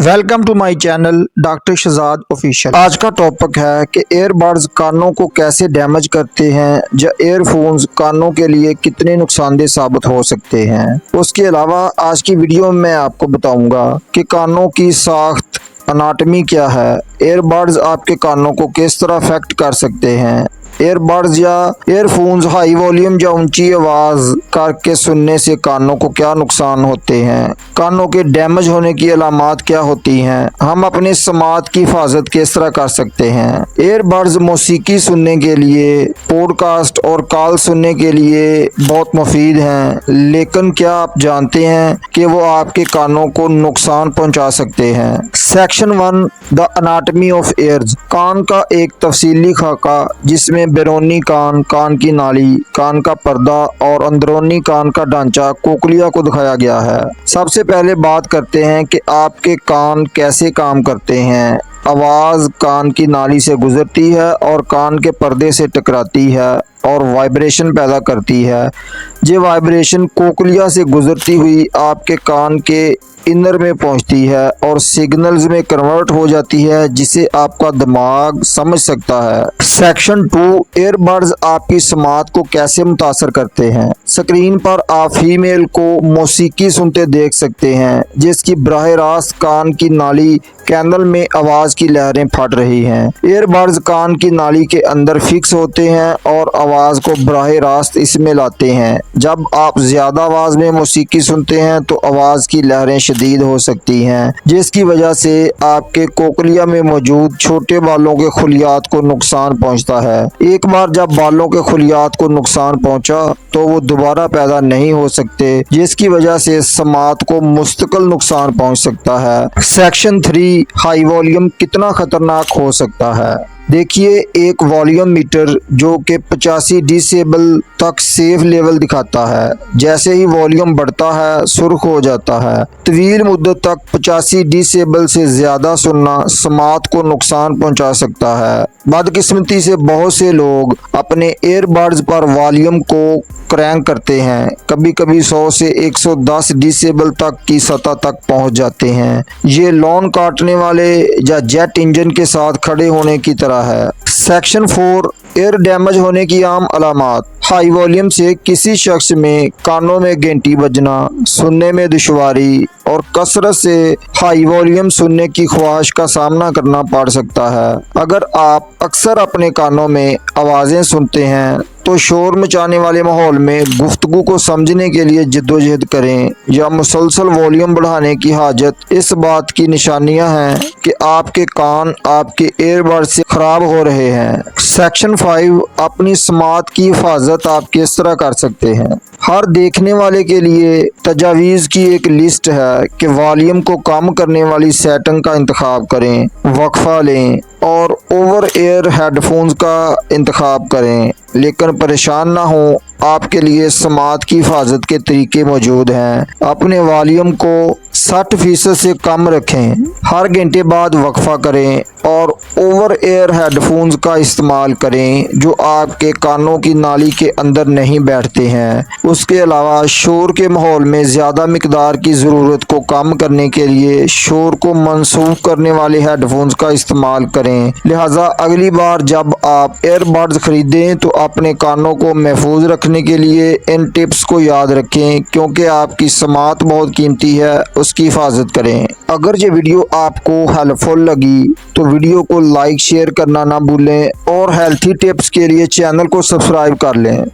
Welcome to my channel doctor Shahzad official. आज का topic है कि एयरबड्स कानों को कैसे डैमेज करते हैं या एयरफोन्स कानों के लिए कितने नुकसानदेह साबित हो सकते हैं। उसके अलावा आज की वीडियो में मैं आपको बताऊंगा कि कानों की साख्त अनाटमी क्या है, एयरबड्स आपके कानों को किस तरह अफेक्ट कर सकते हैं, एयरबड्स या एयरफोन्स हाई वॉल्यूम या ऊंची आवाज़ करके सुनने से कानों को क्या नुकसान होते हैं, कानों के डैमेज होने की अलामात क्या होती हैं, हम अपने समात की हिफाजत किस तरह कर सकते हैं। एयरबड्स मौसीकी सुनने के लिए, पॉडकास्ट और कॉल सुनने के लिए बहुत मुफीद हैं, लेकिन क्या आप जानते हैं कि वो आपके कानों को नुकसान पहुंचा सकते हैं। Section 1 the anatomy of ears. कान का एक तफसीली खाका जिसमें बैरूनी कान, कान की नाली, कान का पर्दा और अंदरूनी कान का ढांचा कोकलिया को दिखाया गया है। सबसे पहले बात करते हैं कि आपके कान कैसे काम करते हैं। आवाज़ कान की नाली से गुजरती है और कान के पर्दे से टकराती है और वाइब्रेशन पैदा करती है। ये वाइब्रेशन कोकलिया से गुजरती हुई आपके कान के इनर में पहुंचती है और सिग्नल्स में कन्वर्ट हो जाती है, जिसे आपका दिमाग समझ सकता है। सेक्शन 2 एयरबड्स आपकी समात को कैसे मुतासर करते हैं। स्क्रीन पर आप फीमेल को मौसीकी सुनते देख सकते हैं जिसकी बराह रास्त कान की नाली कैनल में आवाज़ की लहरें फट रही हैं। एयरबड्स कान की नाली के अंदर फिक्स होते हैं और आवाज़ को बराह रास्त इसमें लाते हैं। जब आप ज़्यादा आवाज़ में मौसीकी सुनते हैं तो आवाज़ की लहरें शदीद हो सकती हैं, जिसकी वजह से आपके कोकलिया में मौजूद छोटे बालों के खुलियात को नुकसान पहुंचता है। एक बार जब बालों के खुलियात को नुकसान पहुंचा तो वो दोबारा पैदा नहीं हो सकते, जिसकी वजह से समात को मुस्तकिल नुकसान पहुंच सकता है। सेक्शन 3 हाई वॉल्यूम कितना खतरनाक हो सकता है। देखिए, एक वॉल्यूम मीटर जो कि 85 डेसिबल तक सेफ लेवल दिखाता है, जैसे ही वॉल्यूम बढ़ता है सुर्ख हो जाता है। तवील मुद्दत तक 85 डेसिबल से ज़्यादा सुनना समात को नुकसान पहुंचा सकता है। बदकिस्मती से बहुत से लोग अपने एयरबड्स पर वॉल्यूम को क्रैंक करते हैं, कभी कभी 100 से 110 डेसिबल तक की सतह तक पहुंच जाते हैं। ये लॉन काटने वाले या जेट इंजन के साथ खड़े होने की तरह है। सेक्शन 4 एयर डैमेज होने की आम अलामात। हाई वॉल्यूम से किसी शख्स में कानों में घंटी बजना, सुनने में दुश्वारी और कसरत से हाई वॉल्यूम सुनने की ख्वाहिश का सामना करना पड़ सकता है। अगर आप अक्सर अपने कानों में आवाज़ें सुनते हैं तो शोर मचाने वाले माहौल में गुफ्तगू को समझने के लिए जद्दोजहद करें या मुसलसल वॉल्यूम बढ़ाने की हाजत इस बात की निशानियां हैं कि आपके कान आपके एयरबड से खराब हो रहे हैं। सेक्शन 5 अपनी समात की हिफाजत आप किस तरह कर सकते हैं। हर देखने वाले के लिए तजावीज़ की एक लिस्ट है कि वॉल्यूम को कम करने वाली सेटिंग का इंतखाब करें, वक्फा लें और ओवर एयर हेडफोन्स का इंतखाब करें, लेकिन परेशान ना हो, आपके लिए समात की हिफाजत के तरीके मौजूद हैं। अपने वॉल्यूम को 60% से कम रखें, हर घंटे बाद वक्फा करें और ओवर एयर हेडफोन्स का इस्तेमाल करें जो आपके कानों की नाली के अंदर नहीं बैठते हैं। उसके अलावा शोर के माहौल में ज़्यादा मिकदार की ज़रूरत को कम करने के लिए शोर को मनसूख करने वाले हेडफोन्स का इस्तेमाल करें। लिहाजा अगली बार जब आप एयरबड्स खरीदें तो अपने कानों को महफूज रखने के लिए इन टिप्स को याद रखें, क्योंकि आपकी समात बहुत कीमती है, उसकी हिफाजत करें। अगर ये वीडियो आपको हेल्पफुल लगी तो वीडियो को लाइक शेयर करना ना भूलें और हेल्थी टिप्स के लिए चैनल को सब्सक्राइब कर लें।